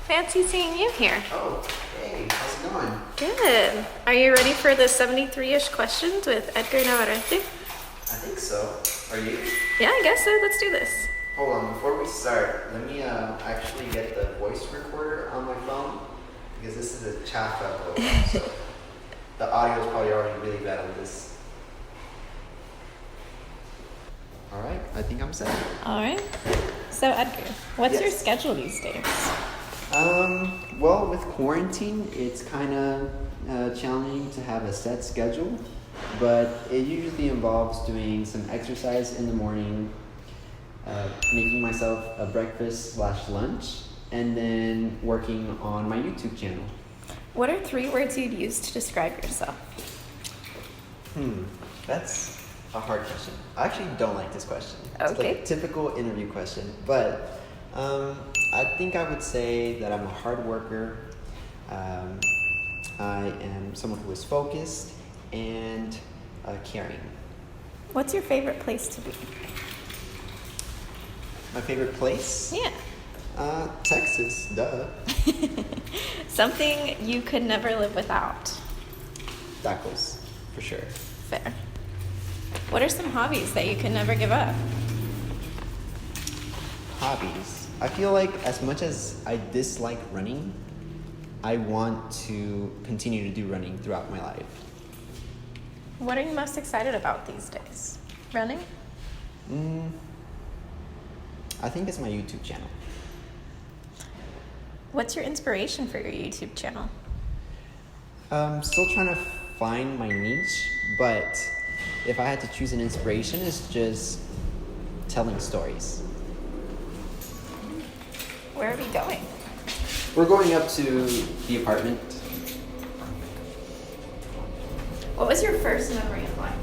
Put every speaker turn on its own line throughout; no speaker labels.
Fancy seeing you here.
Oh, hey, how's it going?
Good. Are you ready for the 73-ish questions with Edgar Navarrete?
I think so. Are you?
Yeah, I guess so. Let's do this.
Hold on, before we start, let me actually get the voice recorder on my phone because this is a CHAFA Vogue, so the audio is probably already really bad on this. All right, I think I'm set.
All right. So, Edgar, what's your
Yes.
schedule these days?
Well, with quarantine, it's kind of challenging to have a set schedule, but it usually involves doing some exercise in the morning, making myself a breakfast/lunch, and then working on my YouTube channel.
What are 3 words you'd use to describe yourself?
That's a hard question. I actually don't like this question. It's
Okay.
like a typical interview question, but I think I would say that I'm a hard worker. I am someone who is focused and caring.
What's your favorite place to be?
My favorite place?
Yeah.
Texas, duh.
Something you could never live without.
Tacos, for sure.
Fair. What are some hobbies that you could never give up?
Hobbies. I feel like as much as I dislike running, I want to continue to do running throughout my life.
What are you most excited about these days? Running?
I think it's my YouTube channel.
What's your inspiration for your YouTube channel?
Still trying to find my niche, but if I had to choose an inspiration, it's just telling stories.
Where are we going?
We're going up to the apartment.
What was your first memory of life?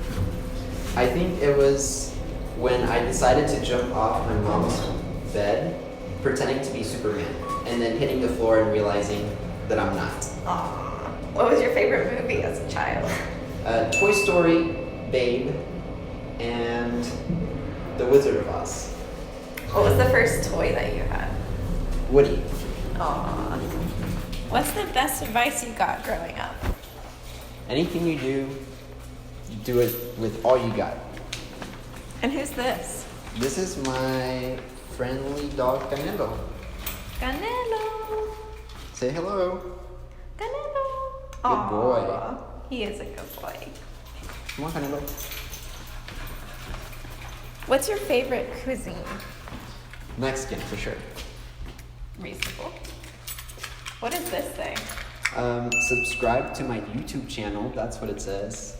I think it was when I decided to jump off my mom's bed, pretending to be Superman, and then hitting the floor and realizing that I'm not.
Aww. What was your favorite movie as a child?
Toy Story, Babe, and The Wizard of Oz.
What was the first toy that you had?
Woody.
Aww. What's the best advice you got growing up?
Anything you do it with all you got.
And who's this?
This is my friendly dog, Canelo.
Canelo.
Say hello.
Canelo.
Good boy.
Aw, he is a good boy.
Come on, Canelo.
What's your favorite cuisine?
Mexican, for sure.
Reasonable. What does this say?
Subscribe to my YouTube channel. That's what it says.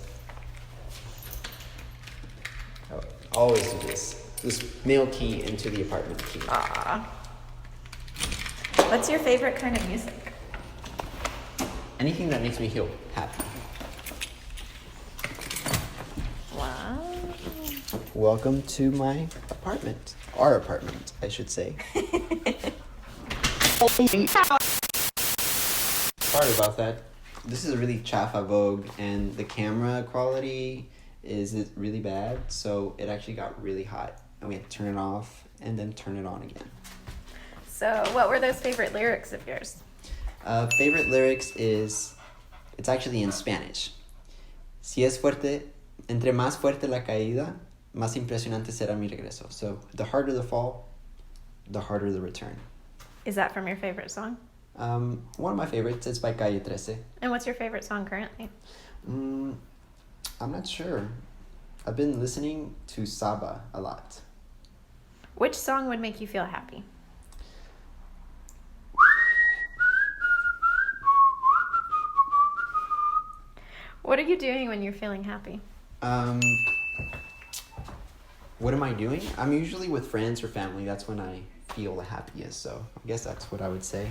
Oh, always do this. This mail key into the apartment key.
Aw. What's your favorite kind of music?
Anything that makes me feel happy.
Wow.
Welcome to my apartment. Our apartment, I should say. Sorry about that. This is a really CHAFA Vogue, and the camera quality is really bad, so it actually got really hot, and we had to turn it off and then turn it on again.
So, what were those favorite lyrics of yours?
Favorite lyrics is, it's actually in Spanish. Si es fuerte, entre más fuerte la caída, más impresionante será mi regreso. So, the harder the fall, the harder the return.
Is that from your favorite song?
One of my favorites is by Calle 13.
And what's your favorite song currently?
I'm not sure. I've been listening to Saba a lot.
Which song would make you feel happy? What are you doing when you're feeling happy?
What am I doing? I'm usually with friends or family. That's when I feel the happiest. So I guess that's what I would say.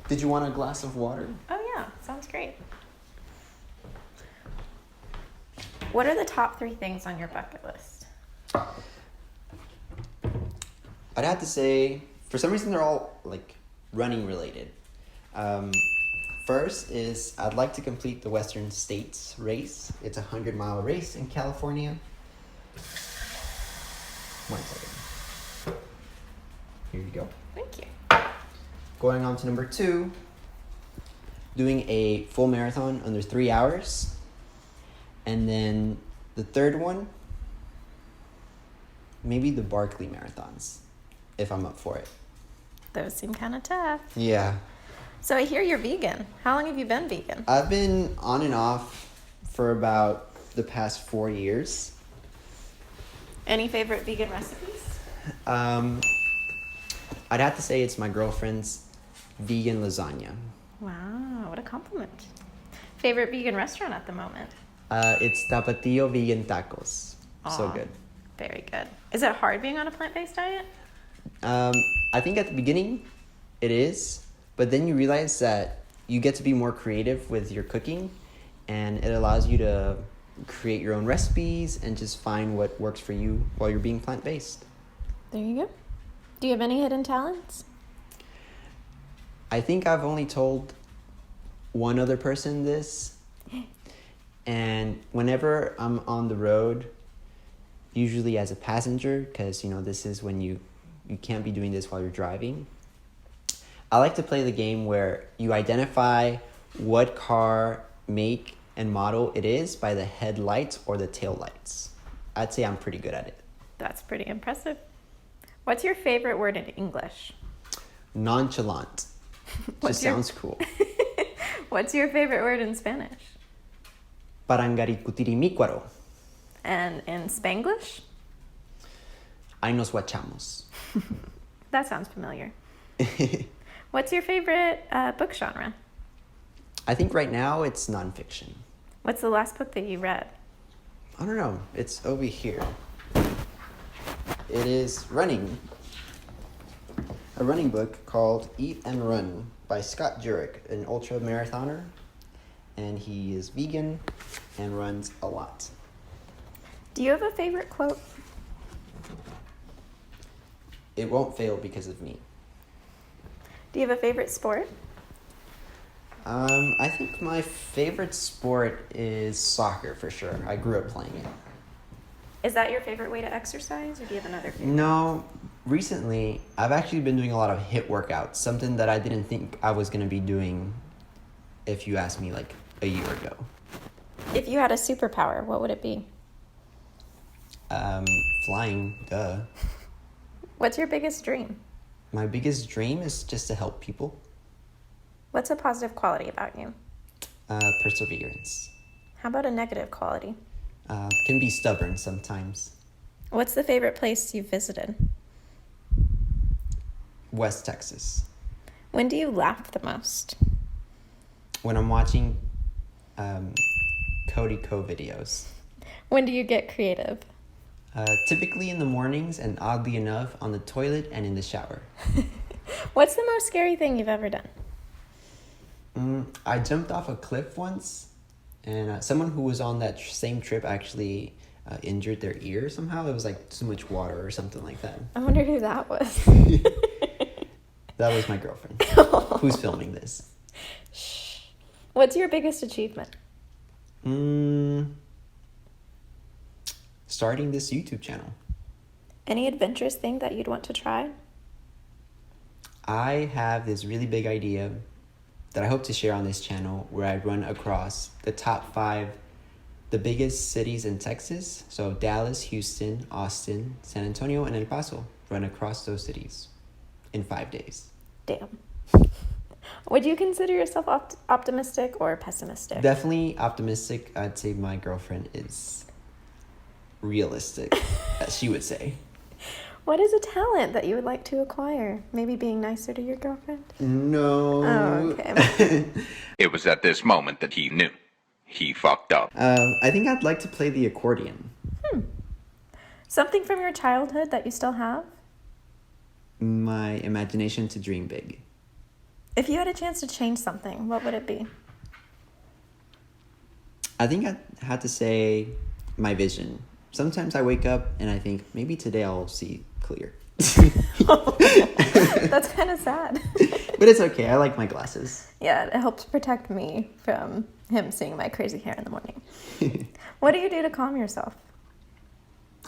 Did you want a glass of water?
Oh yeah, sounds great. What are the top 3 things on your bucket list?
I'd have to say, for some reason, they're all like running related. First is I'd like to complete the Western States race. It's a 100-mile race in California. 1 second. Here you go.
Thank you.
Going on to number 2, doing a full marathon under 3 hours. And then the third one, maybe the Barkley marathons, if I'm up for it.
Those seem kind of tough.
Yeah.
So I hear you're vegan. How long have you been vegan?
I've been on and off for about the past 4 years.
Any favorite vegan recipes?
I'd have to say it's my girlfriend's vegan lasagna.
Wow, what a compliment. Favorite vegan restaurant at the moment?
It's Tapatio Vegan Tacos. So
Aw.
good.
Very good. Is it hard being on a plant-based diet?
I think at the beginning it is, but then you realize that you get to be more creative with your cooking, and it allows you to create your own recipes and just find what works for you while you're being plant-based.
There you go. Do you have any hidden talents?
I think I've only told one other person this, and whenever I'm on the road, usually as a passenger, because this is when you can't be doing this while you're driving, I like to play the game where you identify what car, make, and model it is by the headlights or the tail lights. I'd say I'm pretty good at it.
That's pretty impressive. What's your favorite word in English?
Nonchalant. Just sounds cool.
What's your favorite word in Spanish?
Parangaricutirimícuaro.
And in Spanglish?
Ahí nos guachamos.
That sounds familiar. What's your favorite book genre?
I think right now it's nonfiction.
What's the last book that you read?
I don't know. It's over here. It is running. A running book called Eat and Run by Scott Jurek, an ultra marathoner. And he is vegan and runs a lot.
Do you have a favorite quote?
It won't fail because of me.
Do you have a favorite sport?
I think my favorite sport is soccer for sure. I grew up playing it.
Is that your favorite way to exercise, or do you have another favorite?
No, recently I've actually been doing a lot of HIIT workouts, something that I didn't think I was going to be doing if you asked me like a year ago.
If you had a superpower, what would it be?
Flying, duh.
What's your biggest dream?
My biggest dream is just to help people.
What's a positive quality about you?
Perseverance.
How about a negative quality?
Can be stubborn sometimes.
What's the favorite place you've visited?
West Texas.
When do you laugh the most?
When I'm watching Cody Co videos.
When do you get creative?
Typically in the mornings, and oddly enough, on the toilet and in the shower.
What's the most scary thing you've ever done?
I jumped off a cliff once, and someone who was on that same trip actually injured their ear somehow. It was like too much water or something like that.
I wonder who that was.
That was my girlfriend, who's filming this.
Shh. What's your biggest achievement?
Starting this YouTube channel.
Any adventurous thing that you'd want to try?
I have this really big idea that I hope to share on this channel where I run across the top 5, the biggest cities in Texas. So Dallas, Houston, Austin, San Antonio, and El Paso. Run across those cities in 5 days.
Damn. Would you consider yourself optimistic or pessimistic?
Definitely optimistic. I'd say my girlfriend is realistic, as she would say.
What is a talent that you would like to acquire? Maybe being nicer to your girlfriend?
No.
Oh, okay.
It was at this moment that he knew. He fucked up.
I think I'd like to play the accordion.
Something from your childhood that you still have?
My imagination to dream big.
If you had a chance to change something, what would it be?
I think I had to say my vision. Sometimes I wake up and I think, maybe today I'll see clear.
That's kind of sad.
But it's okay. I like my glasses.
Yeah, it helps protect me from him seeing my crazy hair in the morning. What do you do to calm yourself?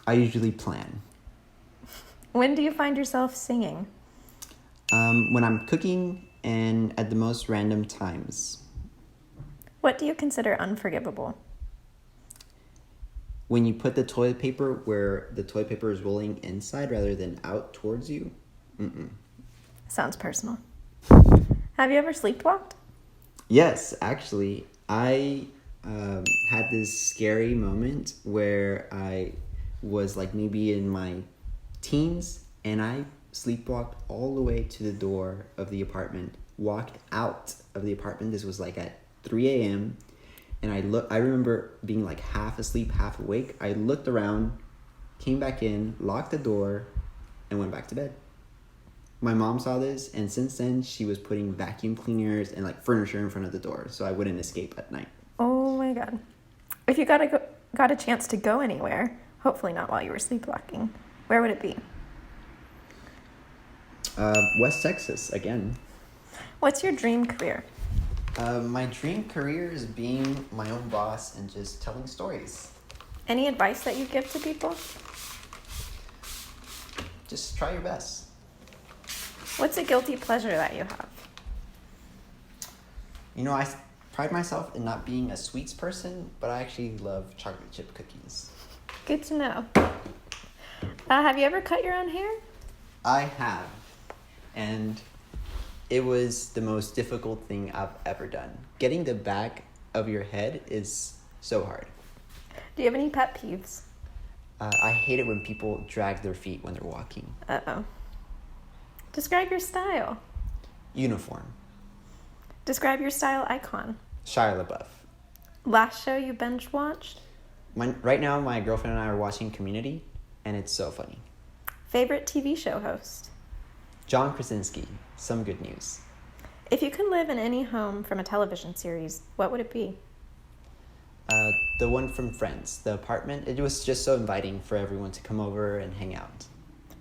I usually plan.
When do you find yourself singing?
When I'm cooking and at the most random times.
What do you consider unforgivable?
When you put the toilet paper where the toilet paper is rolling inside rather than out towards you. Mm-mm.
Sounds personal. Have you ever sleepwalked?
Yes, actually, I had this scary moment where I was like maybe in my teens and I sleepwalked all the way to the door of the apartment, walked out of the apartment. This was like at 3 a.m. And I remember being like half asleep, half awake. I looked around, came back in, locked the door, and went back to bed. My mom saw this, and since then, she was putting vacuum cleaners and like furniture in front of the door so I wouldn't escape at night.
Oh my God. If you got a chance to go anywhere, hopefully not while you were sleepwalking, where would it be?
West Texas, again.
What's your dream career?
My dream career is being my own boss and just telling stories.
Any advice that you give to people?
Just try your best.
What's a guilty pleasure that you have?
You know, I pride myself in not being a sweets person, but I actually love chocolate chip cookies.
Good to know. Have you ever cut your own hair?
I have. And it was the most difficult thing I've ever done. Getting the back of your head is so hard.
Do you have any pet peeves?
I hate it when people drag their feet when they're walking.
Uh-oh. Describe your style.
Uniform.
Describe your style icon.
Shia LaBeouf.
Last show you binge watched?
Right now, my girlfriend and I are watching Community, and it's so funny.
Favorite TV show host?
John Krasinski. Some good news.
If you could live in any home from a television series, what would it be?
The one from Friends, the apartment. It was just so inviting for everyone to come over and hang out.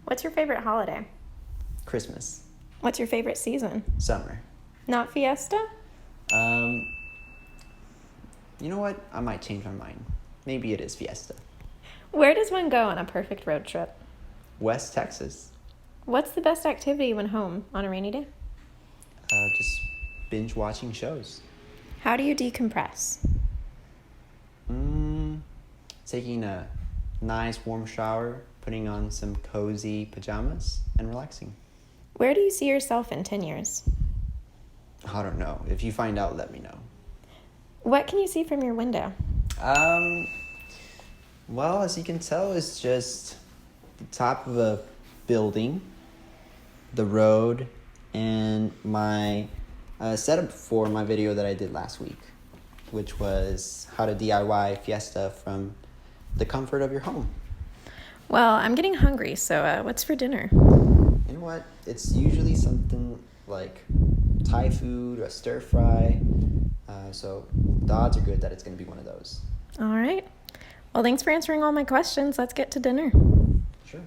What's your favorite holiday?
Christmas.
What's your favorite season?
Summer.
Not Fiesta?
You know what? I might change my mind. Maybe it is Fiesta.
Where does one go on a perfect road trip?
West Texas.
What's the best activity when home on a rainy day?
Just binge watching shows.
How do you decompress?
Taking a nice warm shower, putting on some cozy pajamas, and relaxing.
Where do you see yourself in 10 years?
I don't know. If you find out, let me know.
What can you see from your window?
Well, as you can tell, it's just the top of a building, the road, and my setup for my video that I did last week, which was how to DIY Fiesta from the comfort of your home.
Well, I'm getting hungry, so what's for dinner?
You know what? It's usually something like Thai food or a stir fry. So the odds are good that it's going to be one of those.
All right. Well, thanks for answering all my questions. Let's get to dinner.
Sure.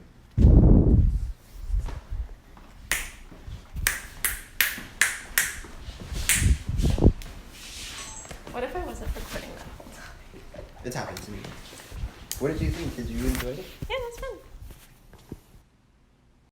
What if I wasn't recording that whole time?
It's happened to me. What did you think? Did you enjoy it?
Yeah, that's fun.